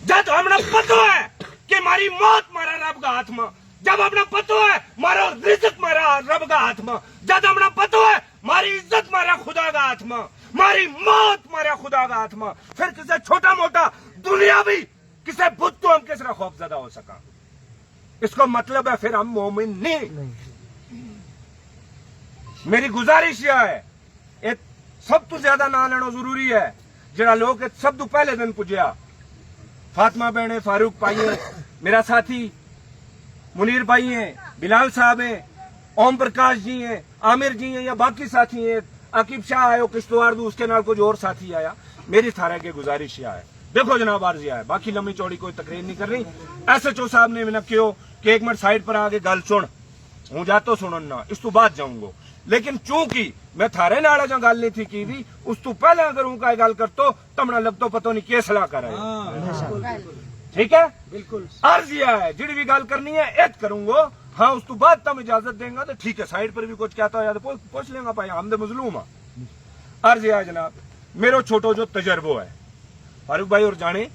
जब हमने पतो है कि मारी मौत मारा रब का हाथ में, जब हमने पतो है मारो रिज़्क मारा रब का हाथ में, जब हमने पतो है मारी इज्जत मारा खुदा का हाथ में, मारी मौत मारा खुदा का हाथ में, फिर किसे छोटा मोटा दुनियावी किसे बुत तो हम किस तरह खौफजदा हो सका। इसको मतलब है फिर हम मोमिन नहीं। मेरी गुजारिश यह है, एक सब तो ज्यादा ना लेना जरूरी है। जरा लोग सब तो पहले दिन पुजया, फातिमा बहन है, फारूक भाई है, मेरा साथी मुनीर भाई हैं, बिलाल साहब हैं, ओम प्रकाश जी हैं, आमिर जी हैं, या बाकी साथी हैं, आकिब शाह आयो किश्तवाड़ दू, उसके नाल कुछ और साथी आया। मेरी थारा के गुजारिश यह है, देखो जनाब आर्जी है, बाकी लंबी चौड़ी कोई तकरीर नहीं कर रही। SHO साहब ने मैंने क्यों कि एक मिनट साइड पर आके गल सुन, हूं जातो सुनन ना, इस तू बाद जाऊंगा। लेकिन चूंकि मैं थारे नाल जो गल नहीं थी की भी, उस तू पहले अगर उनका गल करतो तमना लगतो पतो नहीं के सलाह कर रहे। ठीक है, बिल्कुल अर्ज यह है, जिड़ी भी गल करनी है एक करूंगा, हाँ उस तू बाद तुम इजाजत देंगे तो ठीक है, साइड पर भी कुछ कहता हो तो पूछ लेंगे भाई, हम तो मजलूम है। अर्ज यह है जनाब, मेरो छोटो जो तजर्बो है फारूक भाई और जाने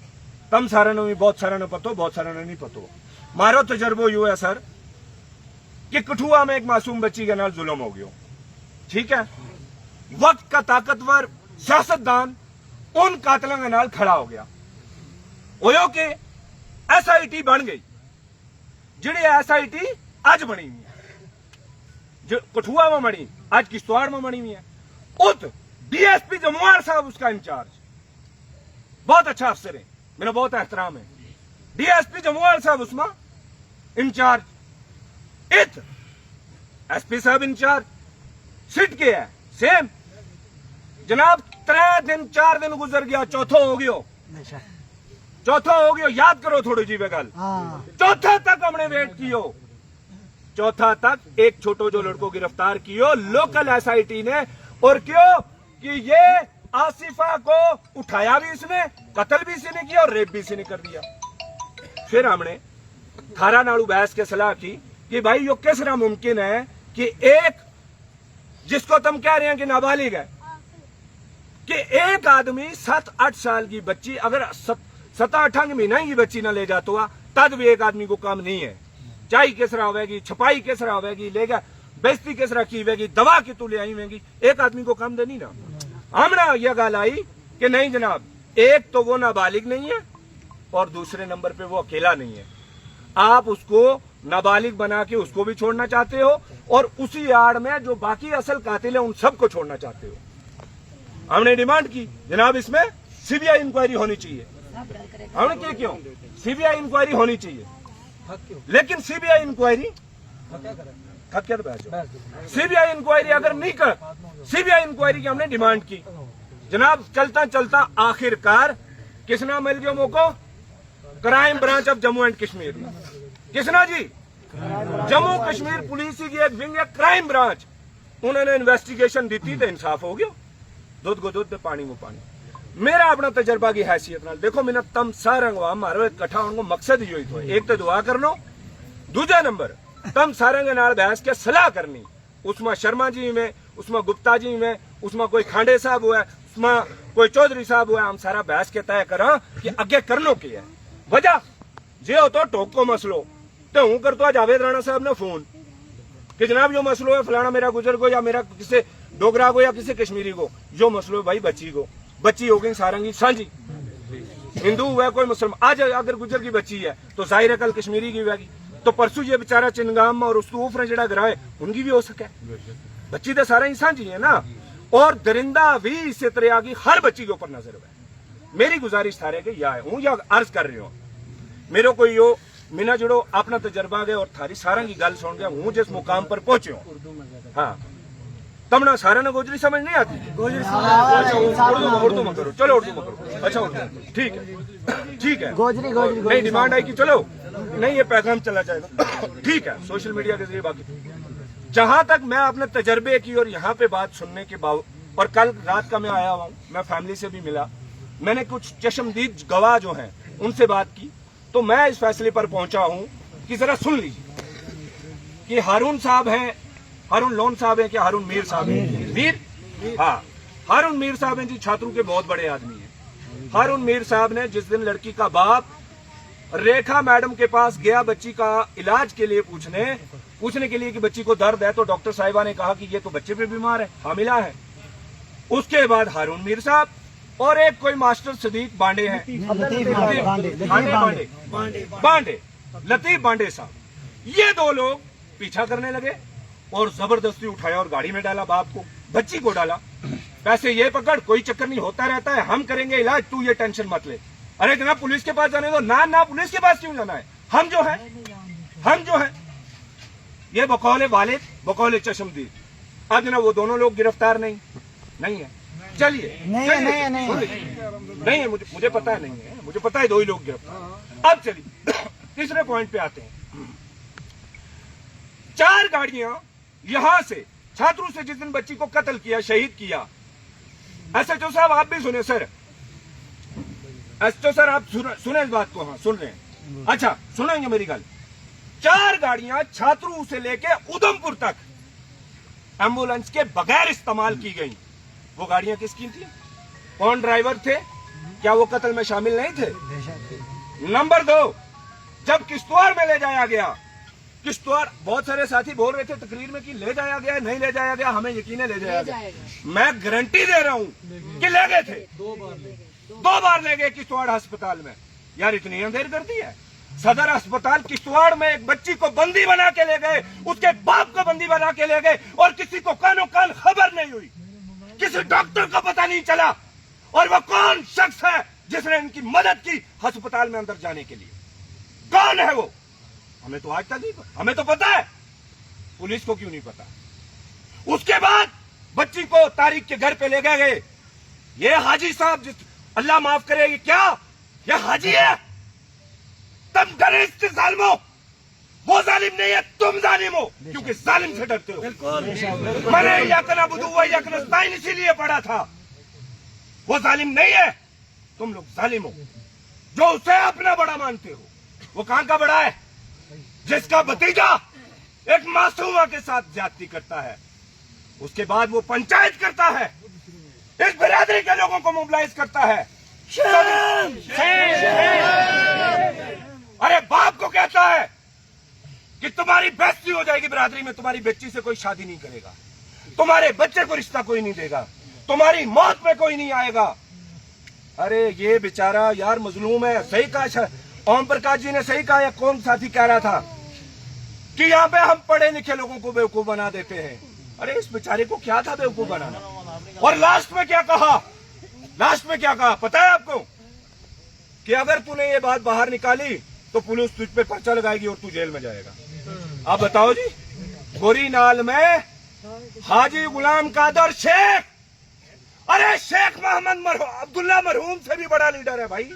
तम सारे ने भी बहुत सारे ने पतो, बहुत सारे ने नहीं पतो। मारो तजर्बो यू है सर कि कठुआ में एक मासूम बच्ची के नाल जुल्म हो गयो, ठीक है। वक्त का ताकतवर सियासतदान उन कातलों के नाल खड़ा हो गया, ओयो के SIT बन गई, जिहड़ी SIT आज बनी हुई है, जो कठुआ में बनी आज किश्तवाड़ में बनी हुई है। उत DSP जमुआर साहब उसका इंचार्ज, बहुत अच्छा अफसर है, मेरा बहुत एहतराम है। DSP जमुआर साहब उसमें इंचार्ज, इत SP साहब इंचार्ज, सिट के है सेम। जनाब 3 दिन 4 दिन गुजर गया, चौथो हो गयो, चौथा हो गयो, याद करो थोड़ी जी वे गल। चौथा तक हमने वेट कियो, चौथा तक एक छोटो जो लड़को गिरफ्तार कियो लोकल SIT ने, और क्यों कि ये आसिफा को उठाया भी इसने, कत्ल भी इसी ने किया और रेप भी इसी ने कर दिया। फिर हमने थारा नाड़ू बहस के सलाह की कि भाई यो किस तरह मुमकिन है कि एक जिसको तुम कह रहे हैं कि नाबालिग है, कि एक आदमी 7-8 साल की बच्ची अगर 7-8 महीना की बच्ची ना ले जाता हुआ तद भी एक आदमी को काम नहीं है। चाय किस तरह होगी, छपाई किस तरह होगी, लेगा बेइज्जती किस तरह की होगी, दवा की तू ले आई होगी, एक आदमी को काम देनी ना। हमने यह गल आई कि नहीं जनाब, एक तो वो नाबालिग नहीं है और दूसरे नंबर पे वो अकेला नहीं है। आप उसको नाबालिग बना के उसको भी छोड़ना चाहते हो और उसी आड़ में जो बाकी असल कातिल है उन सबको छोड़ना चाहते हो। हमने डिमांड की जनाब इसमें CBI इंक्वायरी होनी चाहिए। हमने क्या क्यों CBI इंक्वायरी होनी चाहिए, लेकिन CBI इंक्वायरी CBI इंक्वायरी अगर नहीं कर, CBI इंक्वायरी की हमने डिमांड की जनाब। चलता चलता आखिरकार किसना मिल गया मौको, crime branch of Jammu and Kashmir. Kisna ji, Jammu Kashmir police की एक विंग है क्राइम ब्रांच, उन्होंने इन्वेस्टिगेशन दी थी तो इंसाफ हो गया, दूध को दूध पानी को पानी। मेरा अपना तजर्बा की हैसियत नाल देखो, मैंने तम सारा मारो इकट्ठा होने मकसद ही तो एक तो दुआ कर लो, दूजा नंबर तम सारे के नाल बहस के सलाह करनी। उसमें शर्मा जी में, उसमें गुप्ता जी में, उसमें कोई खांडे साहब हुआ, उसमें कोई चौधरी साहब हुआ, हम सारा बहस के तय करा कि अगे करनो की है वजह जे हो तो टोक को मसलो। तो हूं कर तो जावेद राणा साहब ने फोन कि जनाब यो मसलो है फलाना मेरा गुजर को या मेरा किसी डोगरा को या किसी कश्मीरी को, जो मसलो है भाई बच्ची को, बच्ची हो गई सारंगी साझी, हिंदू हुआ कोई मुसलमान। आज अगर गुजर की बच्ची है तो जाहिर है कल कश्मीरी की होगी, तो परसों ये बेचारा चिनगाम और उस ऊफर जड़ा गिराए उनकी भी हो सके। बच्ची तो सारा ही साझी है ना, और दरिंदा भी इसी तरह की हर बच्ची के ऊपर नजर है। मेरी गुजारिश थारे के या है, हूं या अर्ज कर रही हूं, मेरे को यो मिना जुड़ो अपना तजर्बा गए और थारी सारा की गल सुन गया, हूं जिस मुकाम पर पहुंचे हूं। हाँ तमना सारा ने गोजरी समझ नहीं आती, अच्छा उर्दू में करो, चलो उर्दू में करो, अच्छा उर्दू ठीक है, ठीक है। नहीं डिमांड आई कि चलो नहीं ये पैगाम चला जाएगा, ठीक है, सोशल मीडिया के जरिए। बाकी जहां तक मैं अपने तजर्बे की और यहाँ पे बात सुनने के बाद, और कल रात का मैं आया हुआ हूँ, मैं फैमिली से भी मिला, मैंने कुछ चश्मदीद गवाह जो हैं उनसे बात की, तो मैं इस फैसले पर पहुंचा हूं कि जरा सुन लीजिए कि हारून साहब हैं, हारून लोन साहब हैं, क्या हारून मीर साहब हैं, मीर, हाँ हारून मीर साहब हैं जी, छात्रों के बहुत बड़े आदमी हैं। हारून मीर साहब ने जिस दिन लड़की का बाप रेखा मैडम के पास गया बच्ची का इलाज के लिए पूछने के लिए कि बच्ची को दर्द है, तो डॉक्टर साहिबा ने कहा कि ये तो बच्चे पे बीमार है, हामिला है। उसके बाद हारून मीर साहब और एक कोई मास्टर सदीक बांडे हैं, लतीफ बांडे साहब, ये दो लोग पीछा करने लगे और जबरदस्ती उठाया और गाड़ी में डाला, बाप को बच्ची को डाला। पैसे ये पकड़, कोई चक्कर नहीं, होता रहता है, हम करेंगे इलाज, तू ये टेंशन मत ले। अरे जनाब पुलिस के पास जाने दो। ना पुलिस के पास क्यों जाना है, हम जो है ये बकौले वालिद बकौले चश्मदीद। अब जनाब वो दोनों लोग गिरफ्तार नहीं है। चलिए नहीं है, मुझे पता है नहीं है, मुझे पता है दो ही लोग गिरफ्तार। अब चलिए तीसरे पॉइंट पे आते हैं। 4 गाड़ियां यहां से छात्रों से जिस दिन बच्ची को कत्ल किया, शहीद किया, एसएचओ साहब आप भी सुने सर, एसएचओ सर आप सुने इस बात को? हाँ सुन रहे हैं, अच्छा सुनेंगे मेरी गल। 4 गाड़ियां छात्रों से लेके उधमपुर तक एम्बुलेंस के बगैर इस्तेमाल की गई। वो गाड़ियां किसकी थी? कौन ड्राइवर थे? क्या वो कत्ल में शामिल नहीं थे? नंबर 2, जब किश्तवाड़ में ले जाया गया, किश्तवाड़ बहुत सारे साथी बोल रहे थे तकरीर में कि ले जाया गया, नहीं ले जाया गया, हमें यकीन है ले जाया गया। मैं गारंटी दे रहा हूं कि ले गए थे, 2 बार ले गए किश्तवाड़ अस्पताल में। यार इतनी अंधेर कर दी है। सदर अस्पताल किश्तवाड़ में एक बच्ची को बंदी बना के ले गए, उसके बाप को बंदी बना के ले गए और किसी को कानो कान खबर नहीं हुई, किसी डॉक्टर को पता नहीं चला। और वो कौन शख्स है जिसने इनकी मदद की अस्पताल में अंदर जाने के लिए? कौन है वो? हमें तो आज तक नहीं पता। हमें तो पता है, पुलिस को क्यों नहीं पता? उसके बाद बच्ची को तारिक के घर पे ले गए। ये हाजी साहब, जिस अल्लाह माफ करे, ये क्या ये हाजी है? तुम डरे इससे जालिमो, वो जालिम नहीं है, तुम जालिम हो, क्योंकि जालिम से डरते हो। मैंने यकना बुदू व यकना नस्ताइन इसीलिए पढ़ा था। वो जालिम नहीं है, तुम लोग जालिम हो जो उसे अपना बड़ा मानते हो। वो कहां का बड़ा है? जिसका भतीजा एक मासूमा के साथ ज्यादती करता है, उसके बाद वो पंचायत करता है, इस बिरादरी के लोगों को मोबिलाइज करता है। अरे बाप को कहता है कि तुम्हारी बेइज्जती हो जाएगी बिरादरी में, तुम्हारी बच्ची से कोई शादी नहीं करेगा, तुम्हारे बच्चे को रिश्ता कोई नहीं देगा, तुम्हारी मौत में कोई नहीं आएगा। अरे ये बेचारा यार मजलूम है। सही कहा ओम प्रकाश जी ने, सही कहा। या कौन साथी कह रहा था कि यहाँ पे हम पढ़े लिखे लोगों को बेवकूफ बना देते हैं। अरे इस बेचारे को क्या था बेवकूफ बनाना? और लास्ट में क्या कहा? पता है आपको कि अगर तूने ये बात बाहर निकाली तो पुलिस तुझ पे पर्चा लगाएगी और तू जेल में जाएगा। आप बताओ जी। गोरी नाल में हाजी गुलाम कादर शेख, अरे शेख मोहम्मद अब्दुल्ला मरहूम से भी बड़ा लीडर है भाई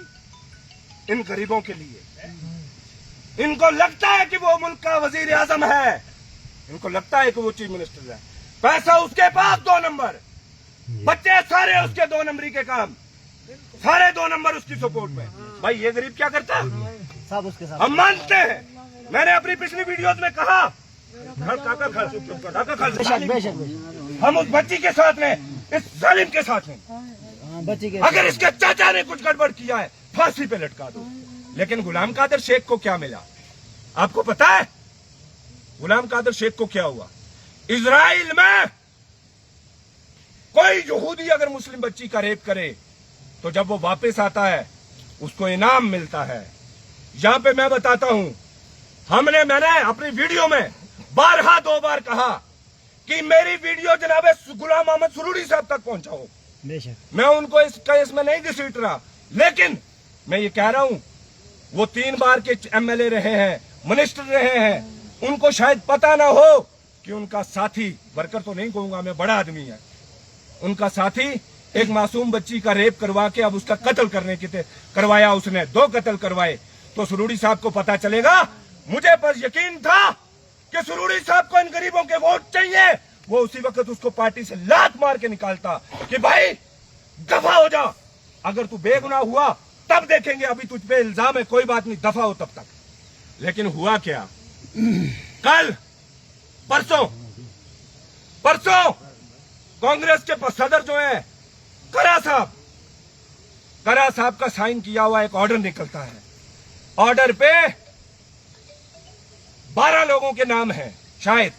इन गरीबों के लिए। इनको लगता है कि वो मुल्क का वजीर आजम है, इनको लगता है कि वो चीफ मिनिस्टर है। पैसा उसके पास 2 नंबर, बच्चे सारे उसके 2 नंबरी के काम, सारे 2 नंबर उसकी सपोर्ट में। भाई ये गरीब क्या करता है? सब उसके साथ हम मानते हैं। मैंने अपनी पिछली वीडियोस में कहा, हम उस बच्ची के साथ में, इस जालिम के साथ में, बच्ची के अगर इसके चाचा ने कुछ गड़बड़ किया है फांसी पे लटका दो। लेकिन गुलाम कादर शेख को क्या मिला? आपको पता है गुलाम कादर शेख को क्या हुआ? इजराइल में कोई यहूदी अगर मुस्लिम बच्ची का रेप करे तो जब वो वापस आता है उसको इनाम मिलता है। यहां पे मैं बताता हूं, मैंने अपनी वीडियो में 2 बार कहा कि मेरी वीडियो जनाबे गुलाम मोहम्मद सुरूरी साहब तक पहुंचाओ। मैं उनको इस केस में नहीं घसीट रहा, लेकिन मैं ये कह रहा हूं वो 3 बार के एमएलए रहे हैं, मिनिस्टर रहे हैं, उनको शायद पता ना हो कि उनका साथी, वर्कर तो नहीं कहूंगा मैं, बड़ा आदमी है, उनका साथी एक मासूम बच्ची का रेप करवा के अब उसका कत्ल करवाया, उसने 2 कत्ल करवाए। तो सुरूरी साहब को पता चलेगा। मुझे पर यकीन था कि सुरूरी साहब को इन गरीबों के वोट चाहिए, वो उसी वक्त उसको पार्टी से लात मार के निकालता कि भाई दफा हो जा, अगर तू बेगुनाह हुआ तब देखेंगे, अभी तुझ पे इल्जाम है, कोई बात नहीं, दफा हो तब तक। लेकिन हुआ क्या? कल परसों कांग्रेस के सदर जो है करा साहब का साइन किया हुआ एक ऑर्डर निकलता है ऑर्डर पे 12 लोगों के नाम हैं, शायद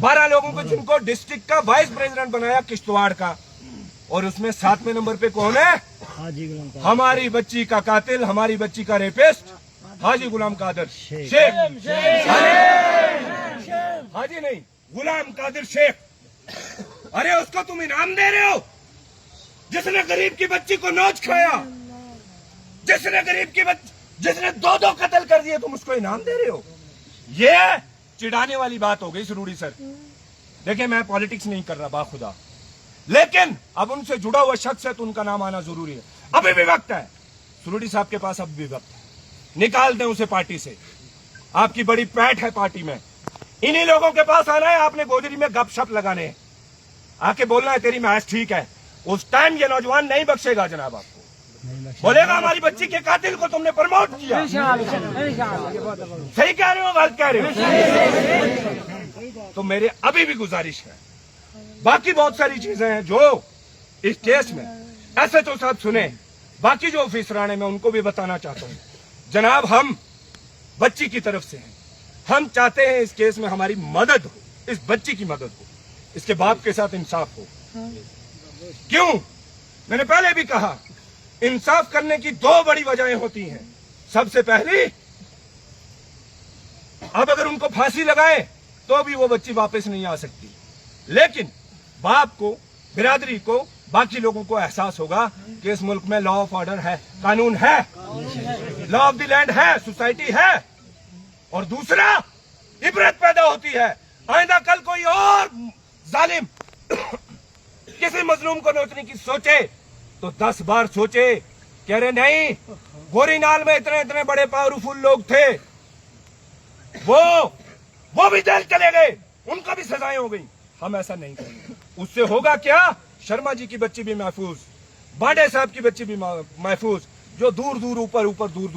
12 लोगों को, जिनको डिस्ट्रिक्ट का वाइस प्रेसिडेंट बनाया किश्तवाड़ का, और उसमें 7वें नंबर पे कौन है? हमारी बच्ची का कातिल, हमारी बच्ची का रेपिस्ट हाजी गुलाम कादिर शेख। हाजी नहीं, गुलाम कादिर शेख। अरे उसको तुम इनाम दे रहे हो, जिसने गरीब की बच्ची को नोच खाया, जिसने गरीब की बच्ची, जिसने 2 कत्ल कर दिए, तुम उसको इनाम दे रहे हो। ये चिढ़ाने वाली बात हो गई सुरूरी सर। देखिए मैं पॉलिटिक्स नहीं कर रहा बाखुदा, लेकिन अब उनसे जुड़ा हुआ शख्स है तो उनका नाम आना जरूरी है। अभी भी वक्त है, सुरूरी साहब के पास अब भी वक्त है, निकाल दें उसे पार्टी से। आपकी बड़ी पैठ है पार्टी में, इन्हीं लोगों के पास आना है, आपने गोदरी में गपशप लगाने हैं, आके बोलना है तेरी मैच ठीक है। उस टाइम ये नौजवान नहीं बख्शेगा जनाब, आपको बोलेगा हमारी बच्ची के कातिल को तुमने प्रमोट किया। सही कह रहे हो, गलत कह रहे हो? तो मेरे अभी भी गुजारिश है, बाकी बहुत सारी चीजें हैं जो इस केस में SHO साहब सुने, बाकी जो ऑफिसरान है मैं उनको भी बताना चाहता हूं। जनाब हम बच्ची की तरफ से हैं, हम चाहते हैं इस केस में हमारी मदद हो, इस बच्ची की मदद हो, इसके बाप के साथ इंसाफ हो। क्यों? मैंने पहले भी कहा, इंसाफ करने की 2 बड़ी वजहें होती हैं। सबसे पहली, अब अगर उनको फांसी लगाए तो भी वो बच्ची वापस नहीं आ सकती, लेकिन बाप को, बिरादरी को, बाकी लोगों को एहसास होगा कि इस मुल्क में लॉ ऑफ ऑर्डर है, कानून है, लॉ ऑफ द लैंड है, सोसाइटी है। और दूसरा, इबरत पैदा होती है। आइंदा कल कोई और जालिम किसी मजलूम को नोचने की सोचे तो 10 बार सोचे, कह रहे नहीं, गोरी नाल में इतने इतने बड़े पावरफुल लोग थे, वो भी जेल चले गए, उनको भी सजाएं हो गई। हम ऐसा नहीं करेंगे। उससे होगा क्या? शर्मा जी की बच्ची भी महफूज, बांडे साहब की बच्ची भी महफूज, जो दूर दूर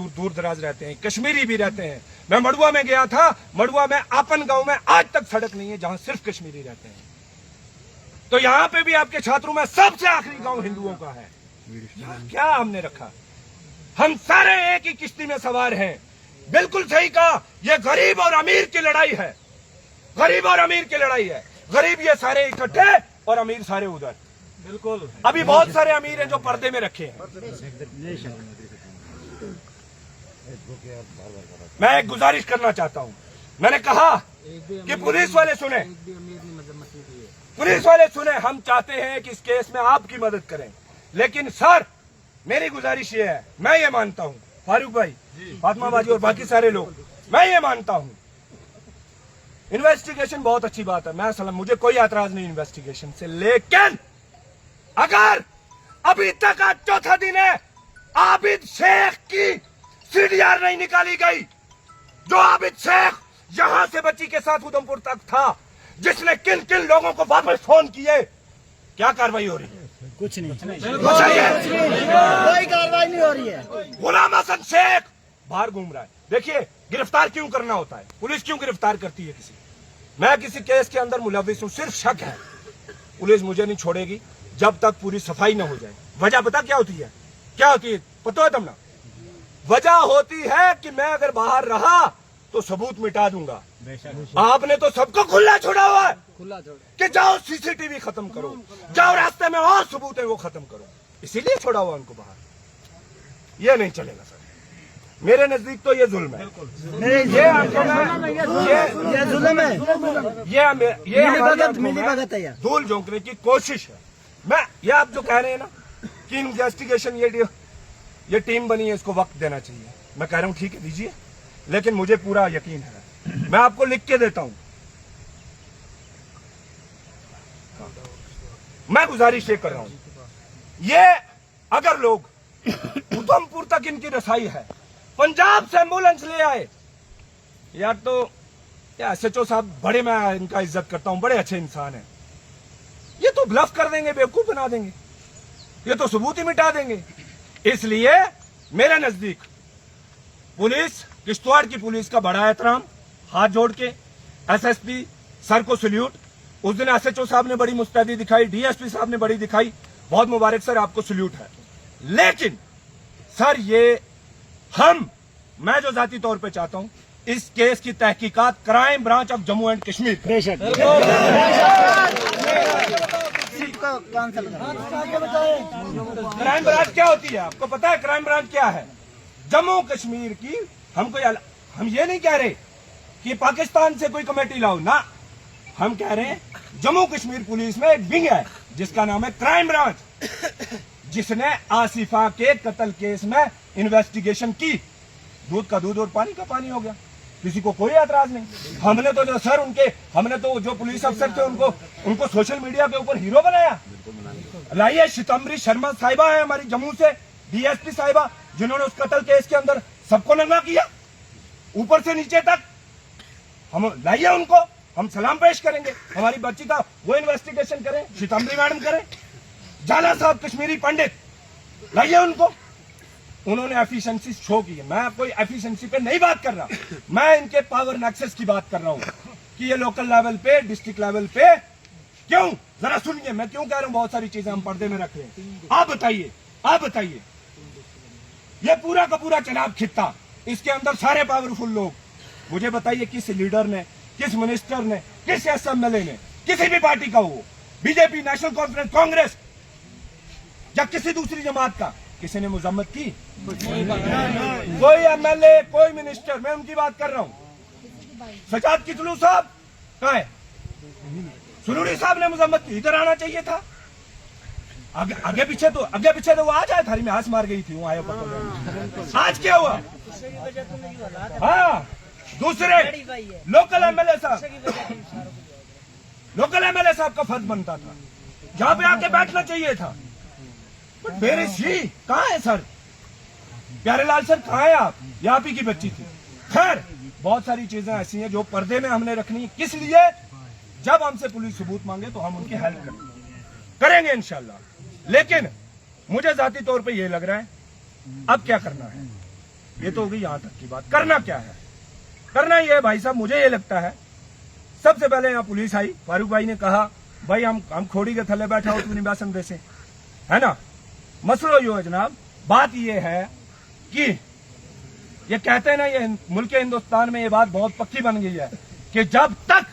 दूर दराज रहते हैं, कश्मीरी भी रहते हैं। मैं मड़ुआ में गया था, मड़ुआ में आपन गांव में आज तक सड़क नहीं है जहां सिर्फ कश्मीरी रहते हैं। तो यहाँ पे भी आपके छात्रों में सबसे आखिरी गांव हिंदुओं का है। क्या हमने रखा? हम सारे एक ही किश्ती में सवार हैं। बिल्कुल सही कहा, ये गरीब और अमीर की लड़ाई है, गरीब और अमीर की लड़ाई है। गरीब ये सारे इकट्ठे और अमीर सारे उधर। बिल्कुल, अभी बहुत सारे अमीर हैं जो पर्दे में रखे हैं। मैं एक गुजारिश करना चाहता हूं, मैंने कहा कि पुलिस वाले सुने, पुलिस वाले सुने, हम चाहते हैं कि इस केस में आपकी मदद करें, लेकिन सर मेरी गुजारिश ये है, मैं ये मानता हूं, फारूक भाई, फातिमा बाजी और बाकी सारे लोग, मैं ये मानता हूं इन्वेस्टिगेशन बहुत अच्छी बात है, मैं सलाम, मुझे कोई एतराज नहीं इन्वेस्टिगेशन से, लेकिन अगर अभी तक आज 4था दिन है, आबिद शेख की CDR नहीं निकाली गई, जो आबिद शेख यहां से बच्ची के साथ उधमपुर तक था, जिसने किन किन लोगों को वापस फोन किए, क्या कार्रवाई हो रही है? कुछ नहीं, कोई कार्रवाई नहीं हो रही है। गुलाम हसन शेख बाहर घूम रहा है। देखिए गिरफ्तार क्यों करना होता है, पुलिस क्यों गिरफ्तार करती है किसी? मैं किसी केस के अंदर मुलविस हूं, सिर्फ शक है, पुलिस मुझे नहीं छोड़ेगी जब तक पूरी सफाई न हो जाए। वजह पता क्या होती है? क्या होती है पता है तुमने? वजह होती है कि मैं अगर बाहर रहा तो सबूत मिटा दूंगा। आपने तो सबको खुला छोड़ा हुआ है कि जाओ CCTV खत्म करो, जाओ रास्ते में और सबूत है वो खत्म करो, इसीलिए छोड़ा हुआ उनको बाहर। ये नहीं चलेगा सर, मेरे नजदीक तो ये जुल्म है। ये आपको ये जुल्म है, मिली भगत है, धूल झोंकने की कोशिश है। मैं ये आप जो कह रहे हैं ना कि इन्वेस्टिगेशन ये टीम बनी है, इसको वक्त देना चाहिए, मैं कह रहा हूं ठीक है दीजिए, लेकिन मुझे पूरा यकीन है, मैं आपको लिख के देता हूं। मैं गुजारिश ये कर रहा हूं, ये अगर लोग उधमपुर तक इनकी रसाई है, पंजाब से एम्बुलेंस ले आए यार, तो SHO साहब बड़े, मैं इनका इज्जत करता हूं, बड़े अच्छे इंसान हैं, ये तो ब्लफ कर देंगे, बेवकूफ बना देंगे, ये तो सबूत ही मिटा देंगे। इसलिए मेरे नजदीक पुलिस, किश्तवाड़ की पुलिस का बड़ा एहतराम, हाथ जोड़ के SSP सर को सल्यूट। उस दिन SHO साहब ने बड़ी मुस्तैदी दिखाई, DSP साहब ने बड़ी दिखाई, बहुत मुबारक सर, आपको सल्यूट है। लेकिन सर ये मैं जो जाती तौर पे चाहता हूं, इस केस की तहकीकात crime branch of Jammu and Kashmir बेशक क्राइम ब्रांच क्या होती है आपको पता है? क्राइम ब्रांच क्या है? जम्मू कश्मीर की हम ये नहीं कह रहे कि पाकिस्तान से कोई कमेटी लाओ ना, हम कह रहे हैं जम्मू कश्मीर पुलिस में एक विंग है जिसका नाम है क्राइम ब्रांच, जिसने आसिफा के कत्ल केस में इन्वेस्टिगेशन की। दूध का दूध और पानी का पानी हो गया, किसी को कोई एतराज नहीं। हमने तो जो पुलिस अफसर थे उनको सोशल मीडिया के ऊपर हीरो बनाया। लाइए, शितम्बरी शर्मा साहिबा है हमारी जम्मू से, डीएसपी साहिबा, जिन्होंने उस कत्ल केस के अंदर सबको नंगा किया ऊपर से नीचे तक। हम लाइए उनको, हम सलाम पेश करेंगे। हमारी बच्ची का वो इन्वेस्टिगेशन करें, शितम्बरी मैडम करें, जाला साहब कश्मीरी पंडित, लाइए उनको। उन्होंने एफिशिएंसी शो की है। मैं कोई एफिशिएंसी पे नहीं बात कर रहा, मैं इनके पावर नेक्सस की बात कर रहा हूं कि ये लोकल लेवल पे, डिस्ट्रिक्ट लेवल पे क्यों, जरा सुनिए मैं क्यों कह रहा हूं। बहुत सारी चीजें हम पर्दे में रख रहे हैं। आप बताइए, ये पूरा का पूरा चनाब खित्ता, इसके अंदर सारे पावरफुल लोग, मुझे बताइए किस लीडर ने, किस मिनिस्टर ने, किस एसएमएलए ने, किसी भी पार्टी का हो, बीजेपी, नेशनल कॉन्फ्रेंस, कांग्रेस या किसी दूसरी जमात का, किसी ने मजम्मत की? कोई एमएलए, कोई मिनिस्टर, मैं उनकी बात कर रहा हूं। सजाद किचलू साहब कहाँ है? सुरूरी साहब ने मजम्मत की, इधर आना चाहिए था। आगे पीछे तो वो आ जाए, थारी में हाथ मार गई थी, वो आया पकड़। आज क्या हुआ? हाँ, दूसरे लोकल एमएलए साहब का फर्ज बनता था, जहां पे आके बैठना चाहिए था। मेरे सी कहाँ है सर? प्यारेलाल सर कहाँ है आप? ये आप ही की बच्ची थी। खैर, बहुत सारी चीजें ऐसी हैं जो पर्दे में हमने रखनी है। किस लिए? जब हमसे पुलिस सबूत मांगे तो हम उनकी हेल्प करेंगे इंशाल्लाह। लेकिन मुझे जाती तौर पे ये लग रहा है, अब क्या करना है? ये तो हो गई यहां तक की बात। करना क्या है? करना ये है भाई साहब, मुझे ये लगता है सबसे पहले यहाँ पुलिस आई, फारूक भाई ने कहा भाई हम खोड़ी के थल्ले बैठा हो, तू निवासन दे से, है ना? मसलो यो है जनाब, बात ये है कि ये कहते हैं ना, ये मुल्क हिंदुस्तान में ये बात बहुत पक्की बन गई है कि जब तक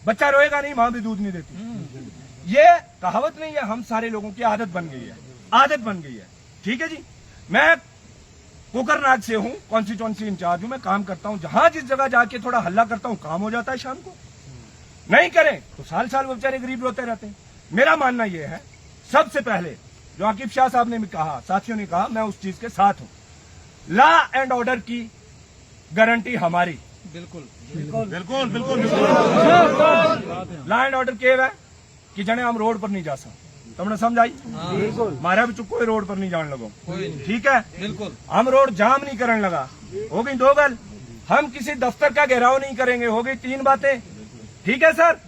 बच्चा रोएगा नहीं, मां भी दूध नहीं देती। ये कहावत नहीं है, हम सारे लोगों की आदत बन गई है। ठीक है जी, मैं कोकरनाग से हूं, कॉन्स्टिट्यूएंसी इंचार्ज हूं, मैं काम करता हूं। जहां जिस जगह जाके थोड़ा हल्ला करता हूं, काम हो जाता है। शाम को नहीं करें तो साल वो बेचारे गरीब रोते रहते हैं। मेरा मानना यह है, सबसे पहले जो आकिब शाह साहब ने भी कहा, साथियों ने कहा, मैं उस चीज के साथ हूं। लॉ एंड ऑर्डर की गारंटी हमारी, बिल्कुल। लॉ एंड ऑर्डर के है कि जने हम रोड पर नहीं जा सकते, तुमने समझाई? मारा भी चुको रोड पर नहीं जान लगो, ठीक है? बिल्कुल। हम रोड जाम नहीं करने लगा, हो गई 2 गल। हम किसी दफ्तर का घेराव नहीं करेंगे, हो गई 3 बातें, ठीक है सर?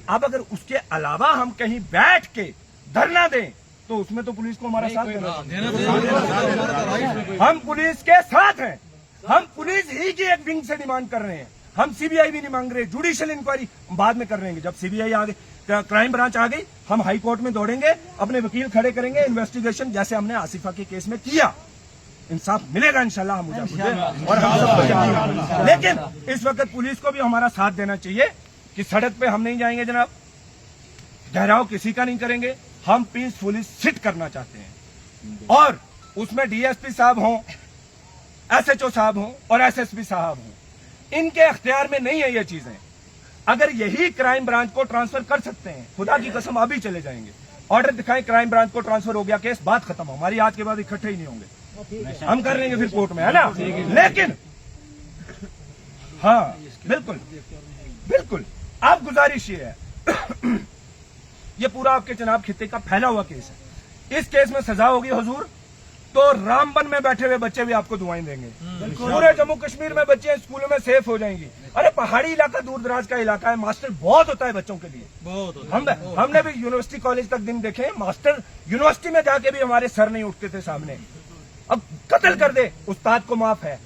अब अगर उसके अलावा हम कहीं बैठ के धरना दें तो उसमें तो पुलिस को हमारा साथ देना चाहिए। हम पुलिस के साथ हैं, हम पुलिस ही की एक विंग से डिमांड कर रहे हैं। हम सीबीआई भी नहीं मांग रहे, जुडिशियल इंक्वायरी बाद में कर रहे हैं। जब सीबीआई आ गई, क्राइम ब्रांच आ गई, हम हाई कोर्ट में दौड़ेंगे, अपने वकील खड़े करेंगे, इन्वेस्टिगेशन जैसे हमने आसिफा के केस में किया। इंसाफ मिलेगा इंशाल्लाह, हम मुझे और हम सबको। लेकिन इस वक्त पुलिस को भी हमारा साथ देना चाहिए कि सड़क पे हम नहीं जाएंगे जनाब, घेराव किसी का नहीं करेंगे, हम पीसफुली सिट करना चाहते हैं। और उसमें डीएसपी साहब हों, एसएचओ साहब हों और एसएसपी साहब हों, इनके अख्तियार में नहीं है ये चीजें। अगर यही क्राइम ब्रांच को ट्रांसफर कर सकते हैं, खुदा की कसम अभी चले जाएंगे। ऑर्डर दिखाएं, क्राइम ब्रांच को ट्रांसफर हो गया केस, बात खत्म। हमारी आज के बाद इकट्ठे ही नहीं होंगे, हम कर लेंगे फिर कोर्ट में, है ना? लेकिन हाँ, बिल्कुल आप गुजारिश ये है, ये पूरा आपके जनाब खित्ते का फैला हुआ केस है। इस केस में सजा होगी हुजूर तो रामबन में बैठे हुए बच्चे भी आपको दुआएं देंगे। पूरे जम्मू कश्मीर में बच्चे स्कूलों में सेफ हो जाएंगी। अरे पहाड़ी इलाका, दूर दराज का इलाका है, मास्टर बहुत होता है बच्चों के लिए, बहुत। हमने भी यूनिवर्सिटी कॉलेज तक दिन देखे, मास्टर यूनिवर्सिटी में जाके भी हमारे सर नहीं उठते थे सामने। अब कत्ल कर दे, उस्ताद को माफ है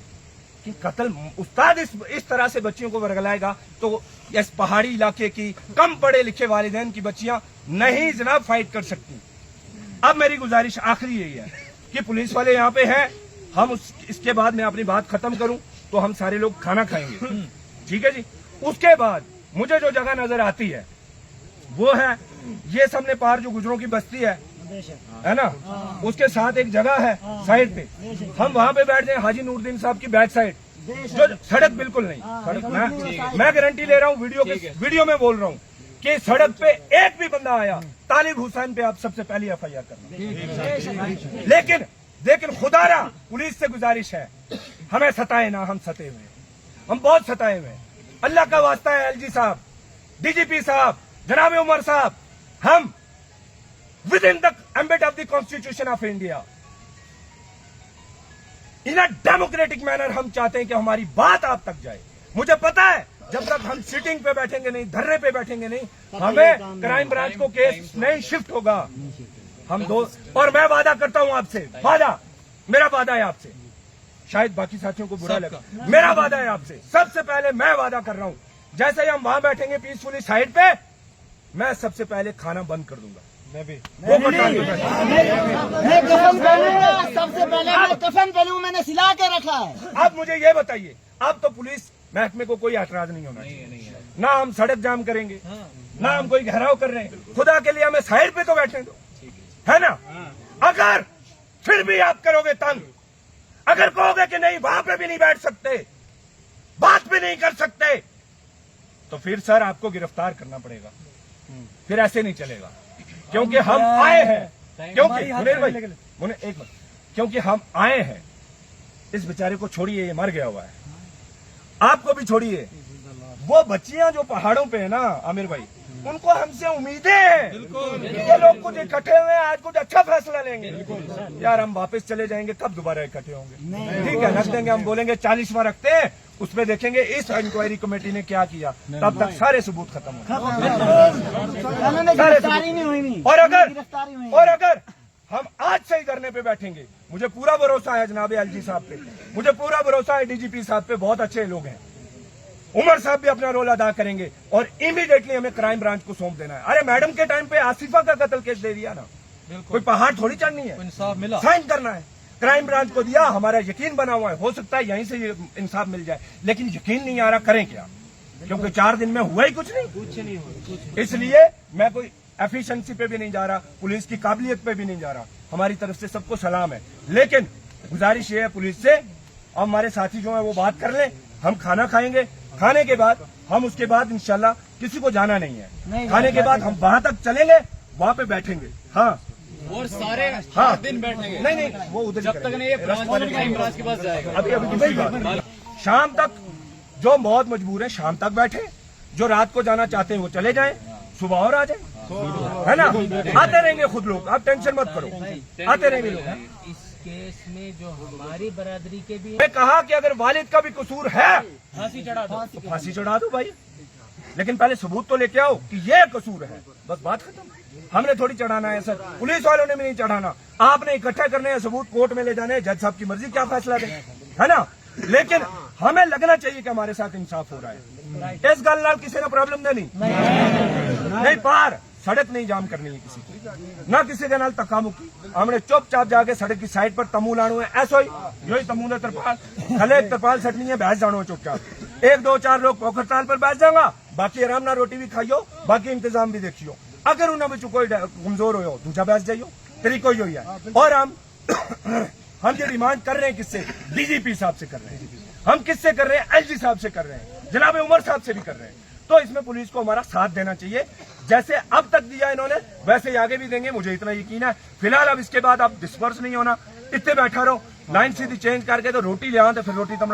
कि कत्ल, उस्ताद इस तरह से बच्चियों को वर्गलाएगा तो इस पहाड़ी इलाके की कम पढ़े लिखे वालिदैन की बच्चियां नहीं जनाब फाइट कर सकती। अब मेरी गुजारिश आखिरी यही है कि पुलिस वाले यहाँ पे हैं, इसके बाद मैं अपनी बात खत्म करूं तो हम सारे लोग खाना खाएंगे, ठीक है जी। उसके बाद मुझे जो जगह नजर आती है वो है ये सामने पार जो गुजरों की बस्ती है ना, उसके साथ एक जगह है साइड पे, हम वहां पे बैठ जाए हाजी नूरुद्दीन साहब की बैक साइड, जो सड़क बिल्कुल नहीं, सड़क मैं गारंटी ले रहा हूँ, वीडियो में बोल रहा हूँ कि सड़क पे एक भी बंदा आया तालिब हुसैन पे आप सबसे पहले FIR करना। लेकिन खुदारा पुलिस से गुजारिश है, हमें सताए ना, हम सते हुए, हम बहुत सताए हुए। अल्लाह का वास्ता है LG साहब, DGP साहब, जनाब उमर साहब, हम with in the ambit of the constitution of India in a democratic manner हम चाहते हैं कि हमारी बात आप तक जाए। मुझे पता है जब तक हम सिटिंग पे बैठेंगे नहीं, धरने पे बैठेंगे नहीं, हमें क्राइम ब्रांच को केस नहीं शिफ्ट होगा। हम दो, और मैं वादा करता हूं आपसे, मेरा वादा है आपसे, शायद बाकी साथियों को बुरा लगा, मेरा वादा है आपसे, सबसे पहले मैं वादा कर रहा हूं, जैसे ही हम वहां बैठेंगे पीसफुली साइड पे, मैं सबसे पहले खाना बंद कर दूंगा। मैं कफन पहनूंगा, सबसे पहले मैं कफन पहनूं, मैंने सिला के रखा है। अब मुझे ये बताइए, अब तो पुलिस महकमे को कोई ऐतराज नहीं होना चाहिए, ना हम सड़क जाम करेंगे, ना हम कोई घेराव कर रहे हैं, खुदा के लिए हमें साइड पे तो बैठने दो, है ना। अगर फिर भी आप करोगे तंग, अगर कहोगे कि नहीं वहां पे भी नहीं बैठ सकते, बात भी नहीं कर सकते, तो फिर सर आपको गिरफ्तार करना पड़ेगा, फिर ऐसे नहीं चलेगा। क्योंकि हम आए हैं, क्योंकि मुनीर भाई, एक मिनट, क्योंकि हम आए हैं, इस बेचारे को छोड़िए, ये मर गया हुआ है, आपको भी छोड़िए, वो बच्चियां जो पहाड़ों पे है ना आमिर भाई, उनको हमसे उम्मीदें हैं, ये लोग कुछ इकट्ठे हुए हैं, आज कुछ अच्छा फैसला लेंगे। यार हम वापस चले जाएंगे, कब दोबारा इकट्ठे होंगे? ठीक है, रख देंगे, हम बोलेंगे 40वां रखते हैं, उसमें देखेंगे इस इंक्वायरी कमेटी ने क्या किया, तब तक सारे सबूत खत्म हो। और अगर हम आज से ही धरने पे बैठेंगे, मुझे पूरा भरोसा है जनाब LG साहब पे, मुझे पूरा भरोसा है DGP साहब पे, बहुत अच्छे लोग हैं, उमर साहब भी अपना रोल अदा करेंगे, और इमीडिएटली हमें क्राइम ब्रांच को सौंप देना है। अरे मैडम के टाइम पे आसिफा का कत्ल केस दे दिया ना, कोई पहाड़ थोड़ी चढ़नी है, इंसाफ मिला, साइन करना है, क्राइम ब्रांच को दिया, हमारा यकीन बना हुआ है, हो सकता है यहीं से ये इंसाफ मिल जाए, लेकिन यकीन नहीं आ रहा, करें क्या, क्योंकि 4 दिन में हुआ ही कुछ नहीं हुआ। इसलिए मैं कोई एफिशिएंसी पे भी नहीं जा रहा, पुलिस की काबिलियत पे भी नहीं जा रहा, हमारी तरफ से सबको सलाम है, लेकिन गुजारिश ये है पुलिस से, अब हमारे साथी जो है वो बात कर लें, हम खाना खाएंगे, खाने के बाद हम उसके बाद इंशाल्लाह किसी को जाना नहीं है, खाने के बाद हम वहां तक चलेंगे, वहां पे बैठेंगे, हाँ, और सारे दिन बैठेंगे, नहीं वो उधर जब तक नहीं ये ब्रांच के पास जाएगा। अभी शाम तक जो बहुत मजबूर है शाम तक बैठे, जो रात को जाना चाहते हैं वो चले जाएं, सुबह और आ जाए, है ना, आते रहेंगे खुद लोग, आप टेंशन मत करो, आते रहेंगे लोग। इस केस में जो हमारी बरादरी के भी, मैं कहा कि अगर वालिद का भी कसूर है फांसी चढ़ा दो, तो फांसी चढ़ा दो भाई, लेकिन पहले सबूत तो लेके आओ कि ये कसूर है, बस बात खत्म। हमने थोड़ी चढ़ाना है सर, पुलिस वालों ने भी नहीं चढ़ाना, आपने इकट्ठा करने हैं सबूत, कोर्ट में ले जाने हैं, जज साहब की मर्जी क्या फैसला दे, है ना, लेकिन हमें लगना चाहिए कि हमारे साथ इंसाफ हो रहा है। इस गल नाल किसी ने प्रॉब्लम देनी नहीं, पार सड़क नहीं जाम करनी है किसी की, ना किसी के नाल धक्का मुक्की, हमने चुपचाप जाके सड़क की साइड पर तमू लाणो है, ऐसा ही यो ही तमू ने तरपाल थले तरपाल सटनी है, बहस जानो चुपचाप, 1-2-4 लोग पोखरताल पर बैठ जाऊंगा, बाकी आराम ना रोटी भी खाइयो, बाकी इंतजाम भी देखियो, अगर उन्होंने में कोई कमजोर हो दूजा बैठ जाइयो, तरीको ही है। और हम ये डिमांड कर रहे हैं किससे, DGP साहब से कर रहे हैं, हम किससे कर रहे हैं, LG साहब से कर रहे हैं, जनाब उमर साहब से भी कर रहे हैं, तो इसमें पुलिस को हमारा साथ देना चाहिए, जैसे अब तक दिया इन्होंने वैसे ही आगे भी देंगे, मुझे इतना यकीन है। फिलहाल अब इसके बाद आप डिस्पर्स नहीं होना, इतने बैठा रहो, लाइन सीधी चेंज करके तो रोटी ले आओ, तो फिर रोटी तुम